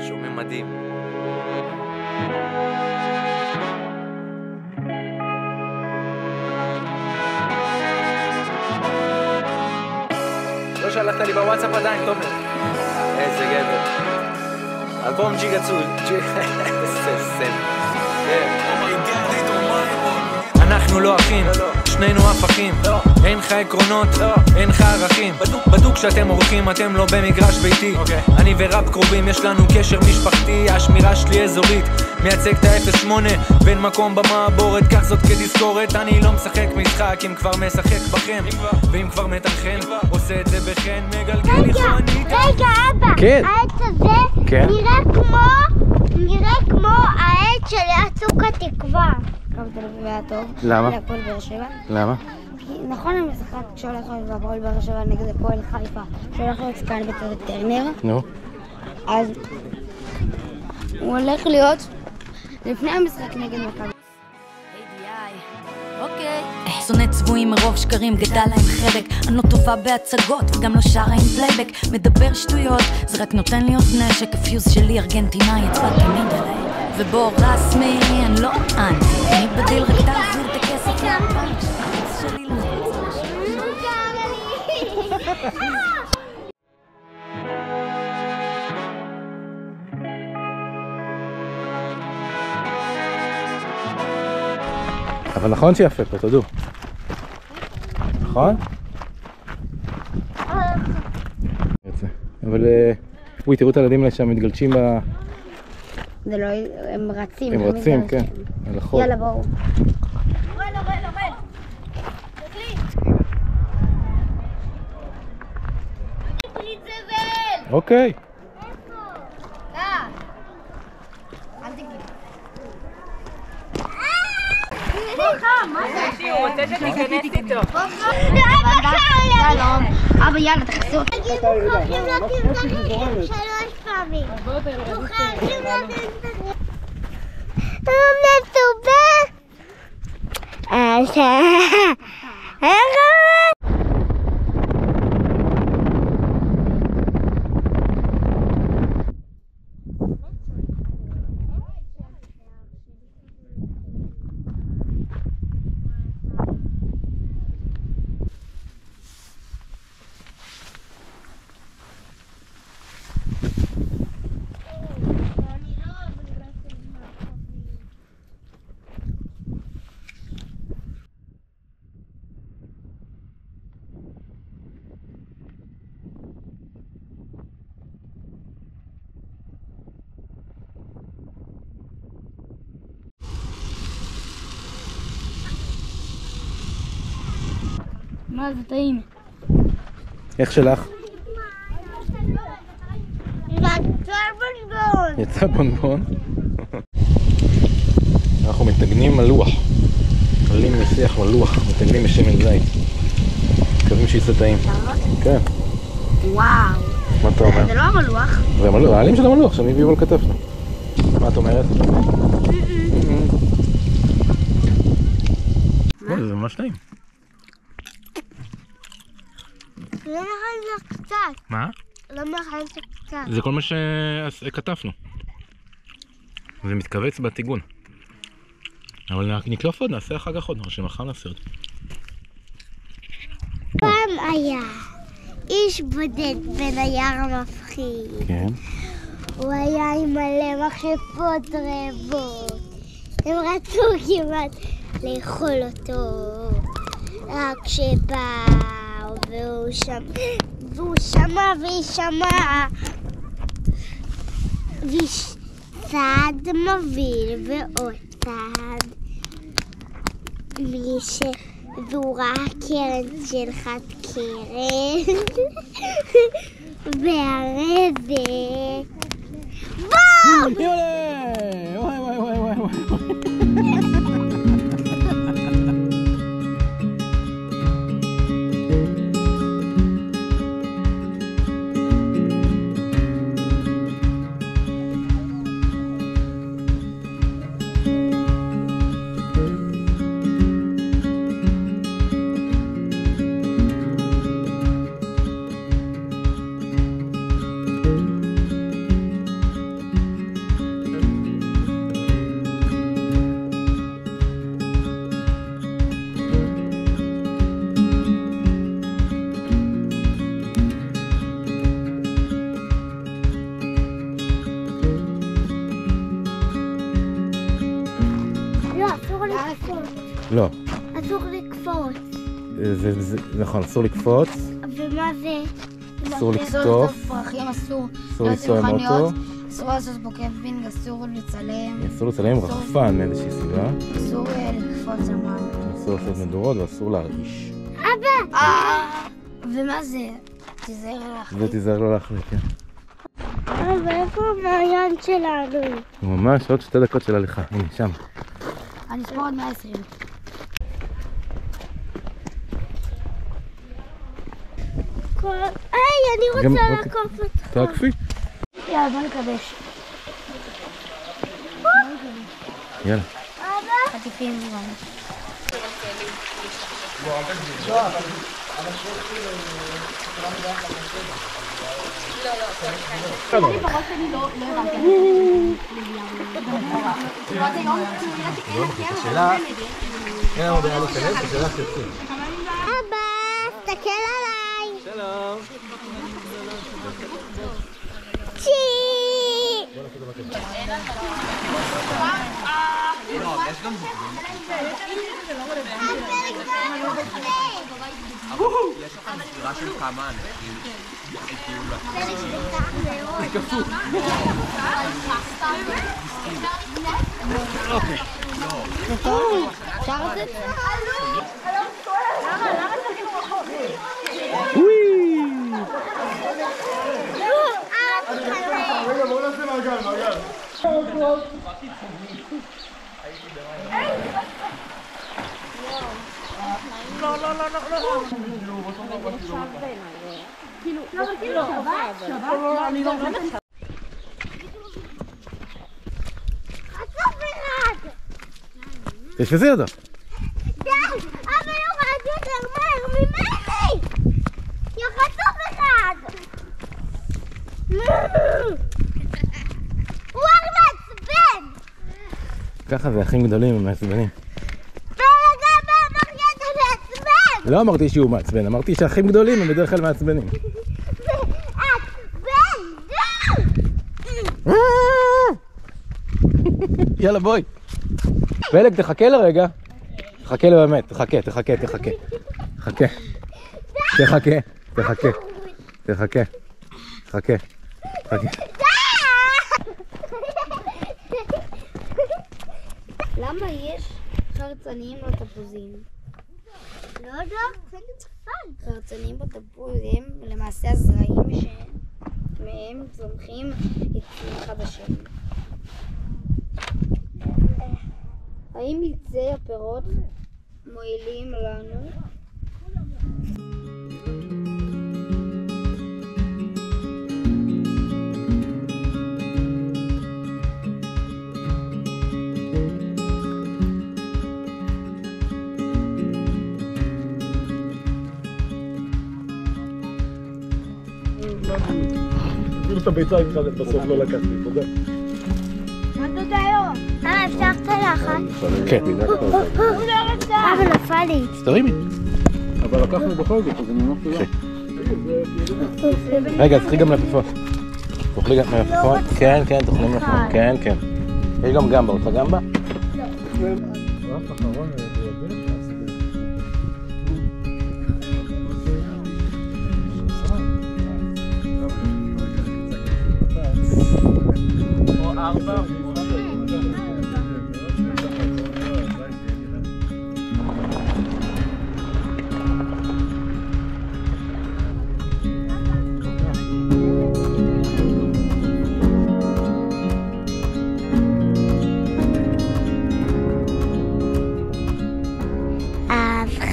שומע מדהים. לא שלחת לי בוואטסאפ עדיין, תומר. איזה גבר. אלבום ג'יגה צול. איזה סם. אנחנו לא אחים, שנינו הפכים. אין לך עקרונות, אין לך ערכים. בדוק שאתם אורחים, אתם לא במגרש ביתי. אני ורב קרובים, יש לנו קשר משפחתי. השמירה שלי אזורית, מייצג את ה-08 בין מקום במעבורת, קח זאת כתזכורת. אני לא משחק משחק, אם כבר משחק בכם, ואם כבר מתנחם, עושה את זה בכן, מגלגל לי חונית. רגע אבא, העץ הזה נראה כמו העץ של יצוק התקווה. למה? להפועל באר שבע. למה? נכון המשחק שהולך להיות בהפועל באר שבע נגד הפועל חיפה, שהולך להיות כאן בטרנר. נו. אז הוא הולך להיות לפני המשחק נגד מכבי. שונא צבועים מרוב שקרים, גדל להם חלק. אני לא טובה בהצגות וגם לא שרה עם פלייבק. מדבר שטויות, זה רק נותן לי עוד נשק. הפיוז שלי ארגנטינאי, יצבע תמיד עליי. ובור רסמי, אני לא אנטי. אני בדיל רק תעביר את הכסף להפאנץ'. הפיוז שלי לא אבל נכון שיפה פה, תודו. נכון? אבל וואי, תראו את הילדים האלה שם מתגלשים ב... זה לא, הם רצים. הם רצים, כן. על החול. יאללה בואו. אוקיי. הוא רוצה שתיכנס איתו. אבא יאללה תחסו. מוכרחים להקים 3 פעמים. מוכרחים להקים מה זה טעים? איך שלך? בונבון. יצא בונבון? אנחנו מתנגנים על לוח. עלים משיח על לוח, מתנגנים בשמן זית. מקווים שיצא טעים. כן. וואו. מה אתה אומר? זה לא המלוח. זה המלוח, העלים של המלוח, שאני הביאו על כתפנו. מה את אומרת? זה ממש טעים. לא מכן זה קצת. מה? לא מכן זה קצת. זה כל מה שכתפנו. זה מתכווץ בטיגון. אבל נקלוף עוד, נעשה אחר כך עוד, או שמחר נעשה עוד. פעם היה איש בודד בין היער המפחיד. כן. הוא היה עם מלא מכשפות רבות. הם רצו כמעט לאכול אותו. רק שבאו והוא שמע צעד מוביל ועוד צעד. והוא ראה קרן של חד קרן. והרבה בום! יולה! וואי וואי וואי וואי וואי. לא. אסור לקפוץ. נכון, אסור לקפוץ. ומה זה? אסור לקטוף. פרחים, אסור. אסור לנסוע עם אוטו. אסור לעשות בו קמפינג, אסור לצלם. אסור לצלם רחפן מאיזושהי סיבה. אסור לקפוץ על מים. אסור לעשות מדורות ואסור להרעיש. אבא! ומה זה? תיזהר להחליט. זה תיזהר לא להחליט, כן. אבא, איפה המעיין שלנו? ממש עוד 2 דקות של הליכה, הנה שם. אני אספור עוד 120. היי, אני רוצה לעקוף אותך. תעקפי. יאללה, בוא נקדש. יאללה. אבא? חטיפים זמן. אבא, תסתכל עליי. שלום. צ'י! יש לך ספירה של כמה אנשים? אפשר את זה? תשפזי אותו. די! אבא יורד יותר מהר ממני! יא חצוף אחד! הוא מעצבן! ככה זה אחים גדולים, הם מעצבנים. ורגע אמרתי אתה מעצבן! לא אמרתי שהוא מעצבן, אמרתי שאחים גדולים הם בדרך כלל מעצבנים. מעצבן! יאללה בואי. פלג תחכה לרגע. תחכה לו באמת, תחכה. למה יש חרצניים בתפוזים? לא יודע, חרצניים בתפוזים למעשה הזרעים שמהם צומחים עצים חדשים. האם עצי הפירות מועילים לנו? אפילו את הביצה איתך בסוף לא לקחתי, תודה. תודה יום. אפשרת לאחת? כן. אבל נפל לי. סתרימי. אבל לקחנו בכל זאת, אז אני ממש תודה. רגע, תוכלי גם מלפפון. תוכלי גם מלפפון? כן, תוכלי מלפפון. כן. יש גם גמבה, רוצה גמבה? רק אחרון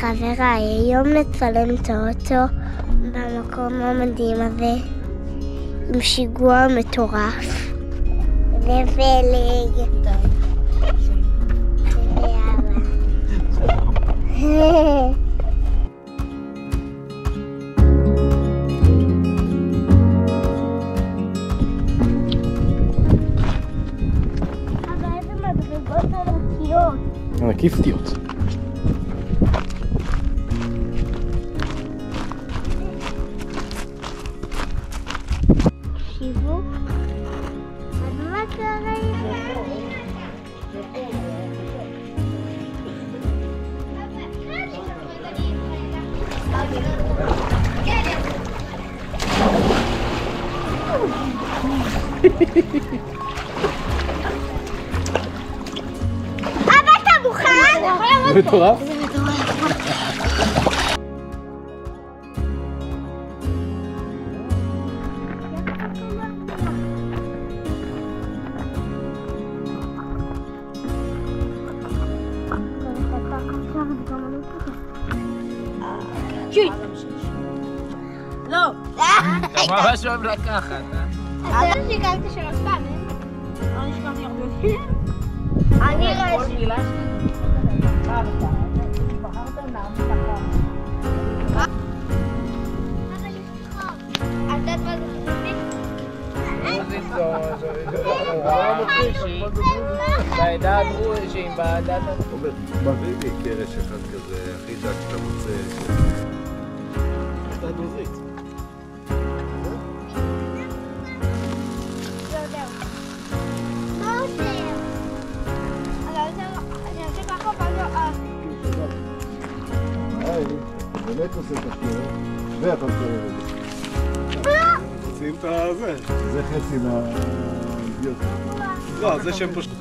חברה, היום נצלם את האוטו במקום המדהים הזה עם שיגוע מטורף ופלג ואבא. אבל איזה מדרגות ענקיות. ענקיסטיות. אבא, אתה מוכן? זה מטורף? לא. אתה ממש אוהב לקחת, אתה שיקלת שלוש פעמים? לא נשכחתי הרבה. אני ראיתי. בעדה הדרוזית, בעדת... מביא לי קרש אחד כזה, הכי דק שאתה מוצא. אתה דרוזית. באמת עושה את השיר, ואתה מסובב את זה. עושים את הזה. זה חצי מהאידיוט. לא, זה שהם פשוט...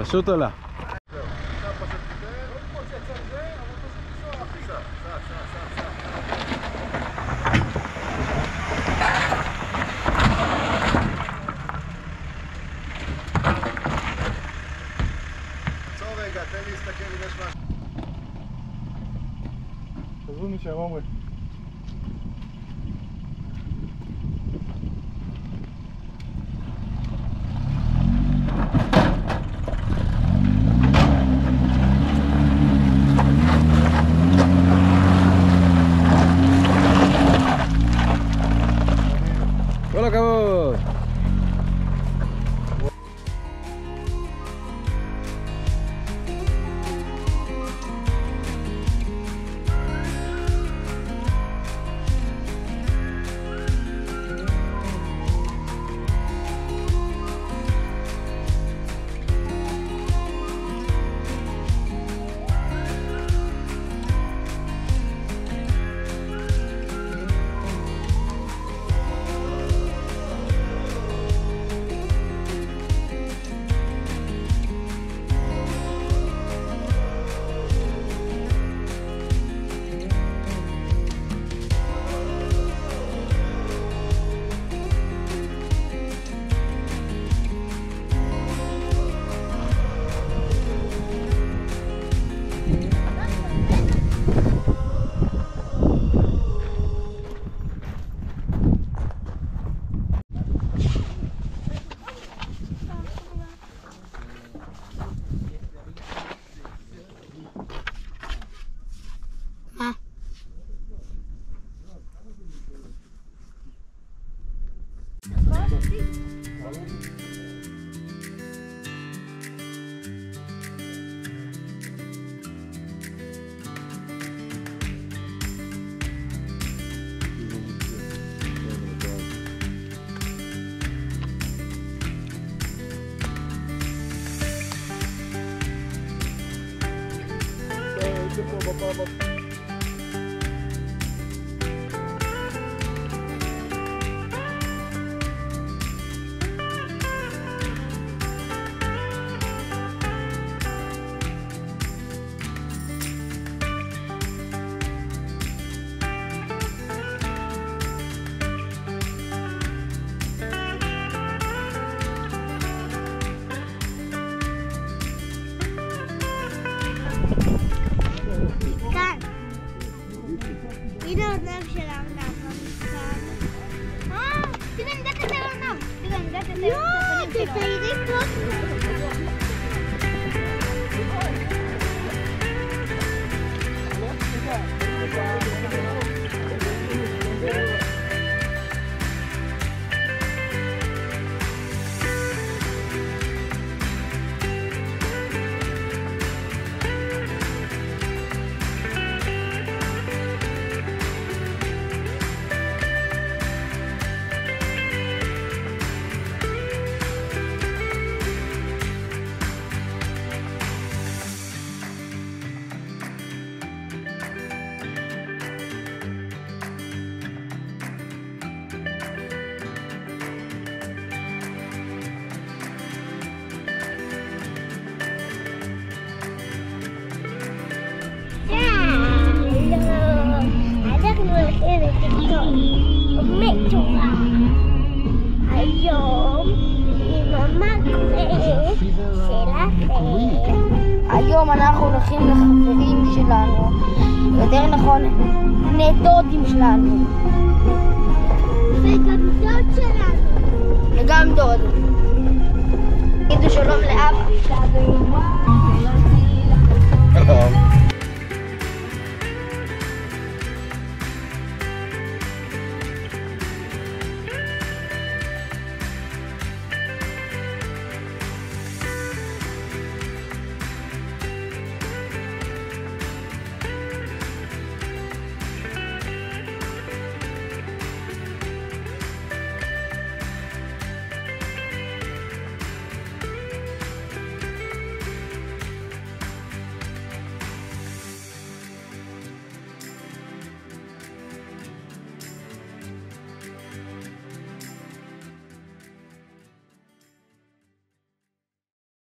פשוט עולה. עצור רגע, תן לי להסתכל אם יש משהו. תעזרו משם, עומרי. כל הכבוד! זה פה בפעם הבאה. הנה העולם של הארנב במספר. תראה, אני יודעת את הארנב. תראה, אני יודעת את הארנב. יואו, תתאירי פה. היום אנחנו הולכים לחברים שלנו, יותר נכון, בני דודים שלנו. וגם דוד שלנו. וגם דוד. תגידו שלום לאבא.